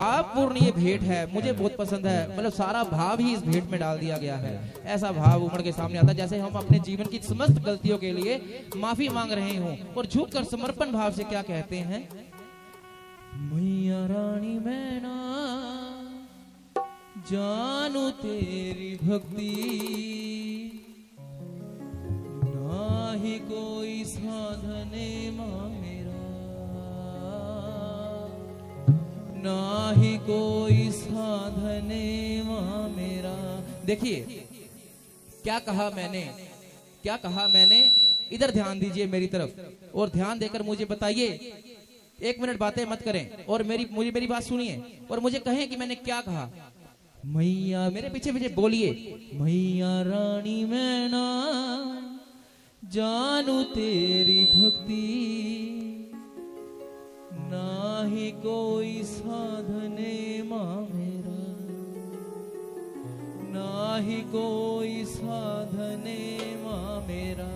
भावपूर्ण ये भेंट है, मुझे बहुत पसंद है। मतलब सारा भाव ही इस भेंट में डाल दिया गया है। ऐसा भाव उमड़ के सामने आता है जैसे हम अपने जीवन की समस्त गलतियों के लिए माफी मांग रहे हों और झुककर समर्पण भाव से क्या कहते हैं, मैया रानी मैं ना जानू तेरी भक्ति, ना ही कोई साधने मां मेरा, ना ही कोई साधने मां मेरा। देखिए क्या कहा मैंने, क्या कहा मैंने, इधर ध्यान दीजिए मेरी तरफ और ध्यान देकर मुझे बताइए। एक मिनट बातें मत करें और मेरी बात सुनिए और मुझे कहें कि मैंने क्या कहा। मैया, मेरे पीछे पीछे बोलिए, मैया रानी मैं ना जानू तेरी भक्ति, ना ही कोई साधने मां मेरा, ना ही कोई साधने मां मेरा।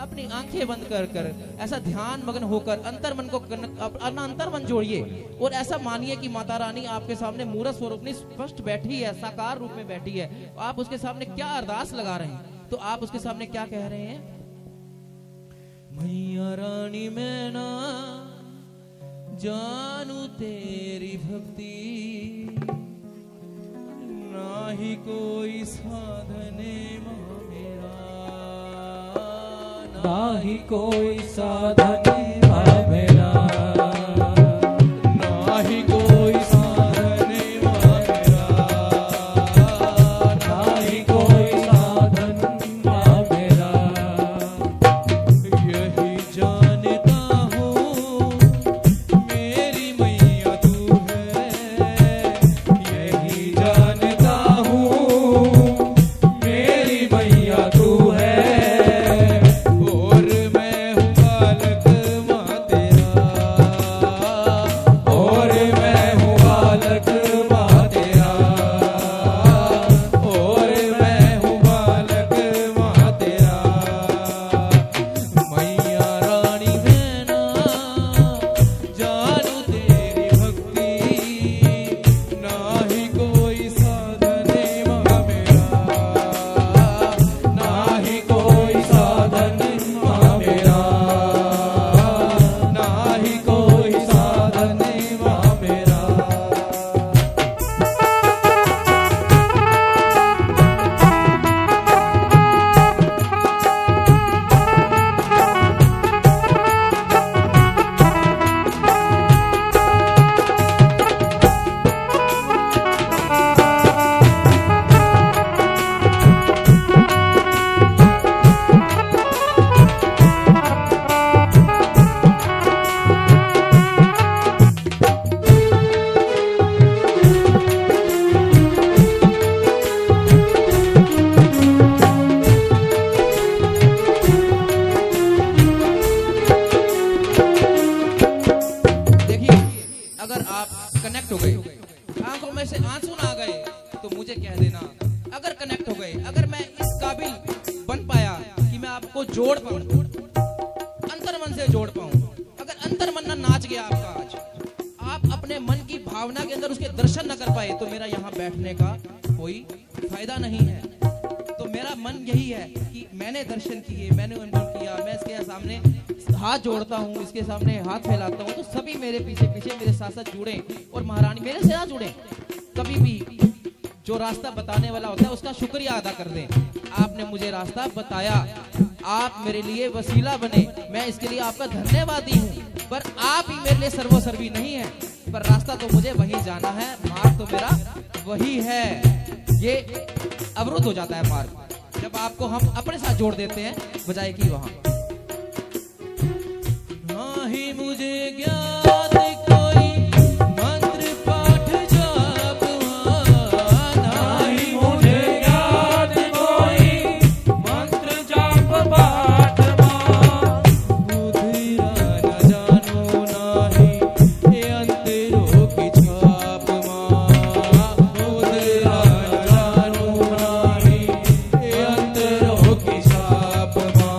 अपनी आंखें बंद कर कर ऐसा ध्यान मग्न होकर अंतर्मन को अपना अंतर्मन जोड़िए और ऐसा मानिए कि माता रानी आपके सामने मूर्त स्वरूप में स्पष्ट बैठी है, साकार रूप में बैठी है। आप उसके सामने क्या अरदास लगा रहे हैं, तो आप उसके सामने क्या कह रहे हैं, मैया रानी मैं ना जानू तेरी भक्ति, ना ही कोई साधने मां मेरा, ना ही कोई साधने मां मेरा, ना ही कोई साधने मां मेरा, ना ही कोई साधन मां मेरा। यही जानता हूँ मेरी मैया तू है, यही जानता हूँ मेरी मैया तू है, और मैं हूँ बालक माँ तेरा, और मैं हूँ बालक मां तेरा, और मैं हूँ बालक माँ तेरा। मैया रानी मैं ना जानू तेरी भक्ति, ना ही कोई साधने मां मेरा, ना ही कोई साधन मां मेरा, ना ही कोई साधन मां मेरा। देखिए, अगर आप कनेक्ट हो गए, आंखों में से आंसू ना आ गए तो मुझे कह देना। अगर कनेक्ट हो गए, अगर मैं इस काबिल बन पाया कि मैं आपको जोड़ पाऊं, अंतर्मन से जोड़ पाऊं, अगर अंतर्मन ना नाच गया आपका आज, आप अपने मन की भावना के अंदर उसके दर्शन न कर पाए, तो मेरा यहाँ बैठने का कोई फायदा नहीं है। तो मेरा मन यही है कि मैंने दर्शन किए, मैंने अनुभव किया, मैं इसके सामने हाथ जोड़ता हूँ, इसके सामने हाथ फैलाता हूँ, तो सभी मेरे पीछे पीछे मेरे साथ साथ जुड़े और महारानी मेरे से ना जुड़े। कभी भी जो रास्ता बताने वाला होता है उसका शुक्रिया अदा कर दें। आपने मुझे रास्ता बताया, आप मेरे लिए वसीला बने, मैं इसके लिए आपका धन्यवादी हूँ। पर आप ही मेरे लिए सर्वोसर्वी नहीं है, पर रास्ता तो मुझे वही जाना है, मार्ग तो मेरा वही है। ये अवरुद्ध हो जाता है मार्ग जब आपको हम अपने साथ जोड़ देते हैं, बजाय कि वहां ना ही मुझे ज्ञात कोई मंत्र पाठ जाप, ना ही मुझे ज्ञात कोई मंत्र जाप पाठ मां, बुद्धिया न जानो नाही ये अंतरों की छाप मां, बुद्धिया न जानो नाही ये अंतरों की छाप मां।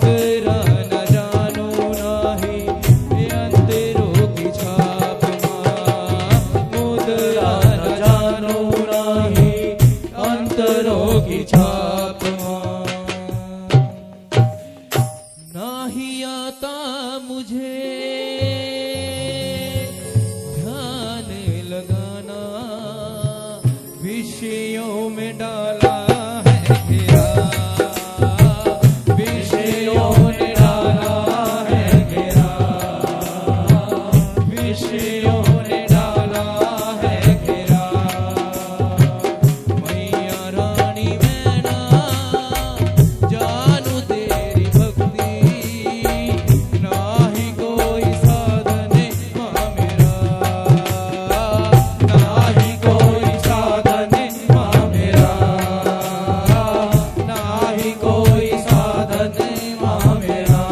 मुद्रा न जानो नाही अंतरों की छाप माँ, मुद्रा न जानो नाही अंतरों की छाप माँ। नाही आता मुझे ध्यान लगाना, विषयों में डाला है घेरा, विषयों ने डाला है घेरा, विषयों ने डाला है घेरा। मैया रानी मैं ना जानू तेरी भक्ति, नाही कोई साधन माँ मेरा, नाही कोई साधन माँ मेरा, नाही कोई साधन माँ मेरा।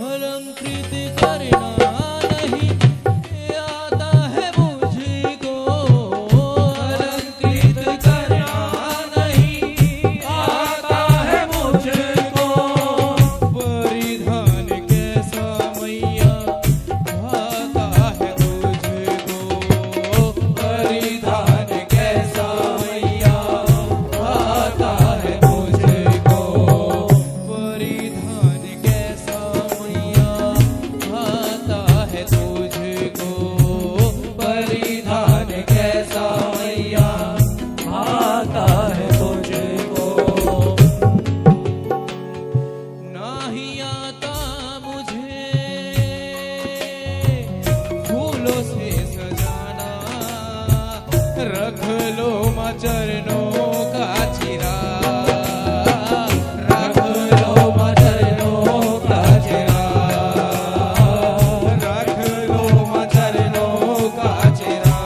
अलंकृत करना नहीं आता है मुझको, अलंकृत करना नहीं आता है मुझको। परिधान कैसा मैया भाता है तुझको, परिधान कैसा मैया भाता है मुझको, परिधान कैसा मैया भाता है तुझको, परिधान कैसा मैया भाता है तुझको। नाही आता मुझे फूलों से सजाना, रख लो माँ चरणों का चिरा, रख लो माँ चरणों का चिरा, रख लो माँ चरणों का चिरा,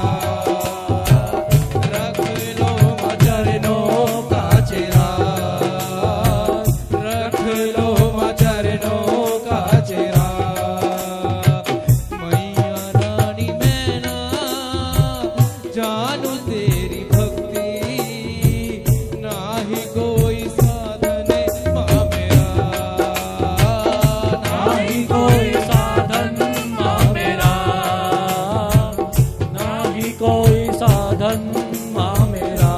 रख लो माँ चरणों का चिरा, रख लो माँ चरणों का चिरा। मैया रानी मैं ना जानू तेरी भक्ति, नाही कोई साधन माँ मेरा, नाही कोई साधन माँ मेरा, नाही कोई साधन माँ मेरा।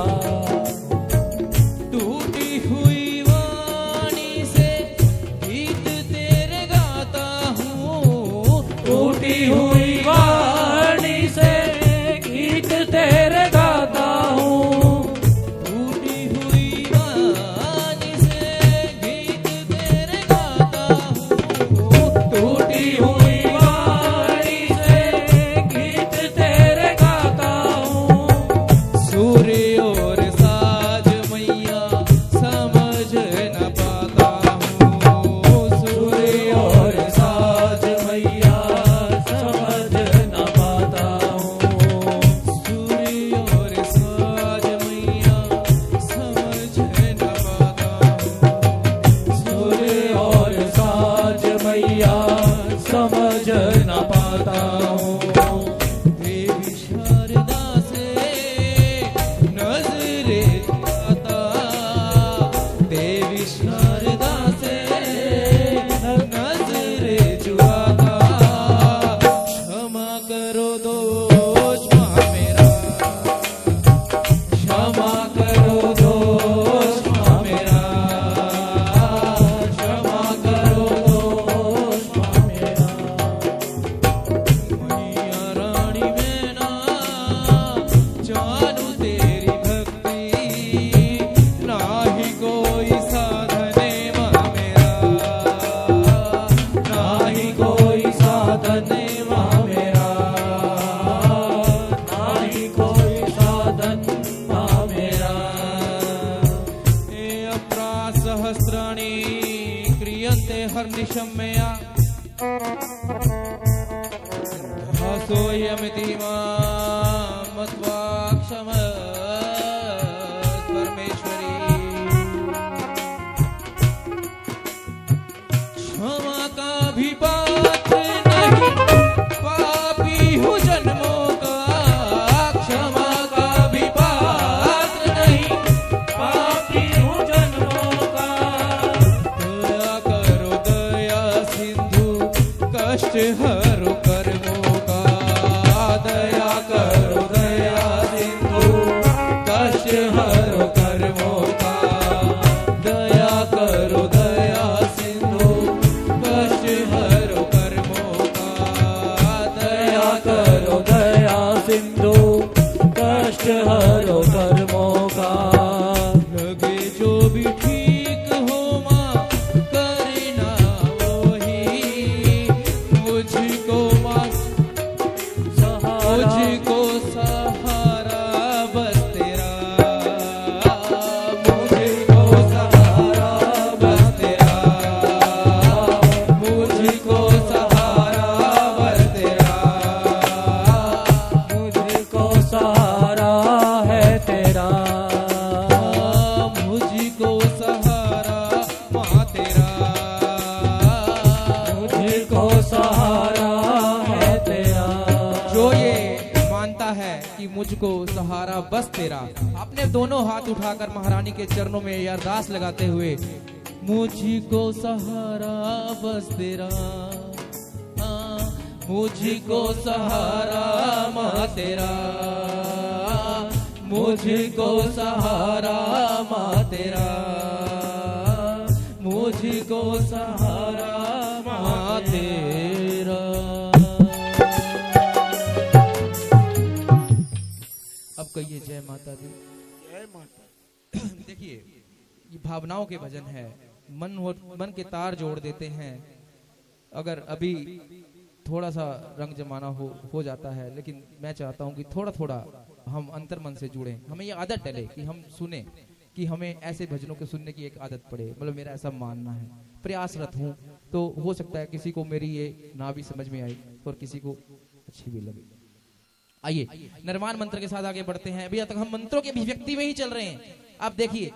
टूटी हुई वाणी से गीत तेरे गाता हूँ, टूटी हुई वाणी से गीत तेरे गाता हूँ, टूटी हुई वाणी से गीत तेरे गाता हूँ, टूटी हुई वाणी से गीत तेरे गाता हूँ। क्षम्या भासोऽयमिति मां मत्वा क्षम परमेश्वरी। क्षमा का भी पात्र नहीं, पापी हूँ जन्मों का। क्षमा का भी पात्र नहीं, पापी हूँ जन्मों का। दया करो दया सिंधु, कष्ट हरो कर्मों का। दया करो दया सिंधु, कष्ट हरो कर्मों का। दया करो दया सिंधु, कष्ट हरो कर्मों का। दया करो दया सिंधु, कष्ट हरो कर्मों का। लगे जो भी ठीक हो माँ, करना वही। मुझको माँ, सहारा मुझको सहारा बस तेरा। मुझको सहारा बस तेरा। मुझको सहारा बस तेरा। मुझको सहारा है तेरा। मुझको सहारा माँ तेरा। मुझको सहारा है तेरा। जो ये मानता है कि मुझको सहारा बस तेरा, आपने दोनों हाथ उठाकर महारानी के चरणों में ये अरदास लगाते हुए, मुझको सहारा बस तेरा। मुझको सहारा माँ तेरा। मुझको सहारा माँ तेरा। मुझको सहारा माँ तेरा। अब कहिए जय माता दी। जय माता। देखिए, ये भावनाओं के भजन है, मन के तार जोड़ देते हैं। अगर अभी थोड़ा सा रंग जमाना हो जाता है, लेकिन मैं चाहता हूं कि थोड़ा थोड़ा हम अंतर मन से जुड़ें। हमें ये आदत डले कि हम सुने, कि हमें ऐसे भजनों को सुनने की एक आदत पड़े। मतलब मेरा ऐसा मानना है, प्रयासरत हूँ। तो हो सकता है किसी को मेरी ये ना भी समझ में आई और किसी को अच्छी भी लगे। आइए निर्माण मंत्र के साथ आगे बढ़ते हैं। अभी तक हम मंत्रों के अभिव्यक्ति में ही चल रहे हैं। आप देखिए।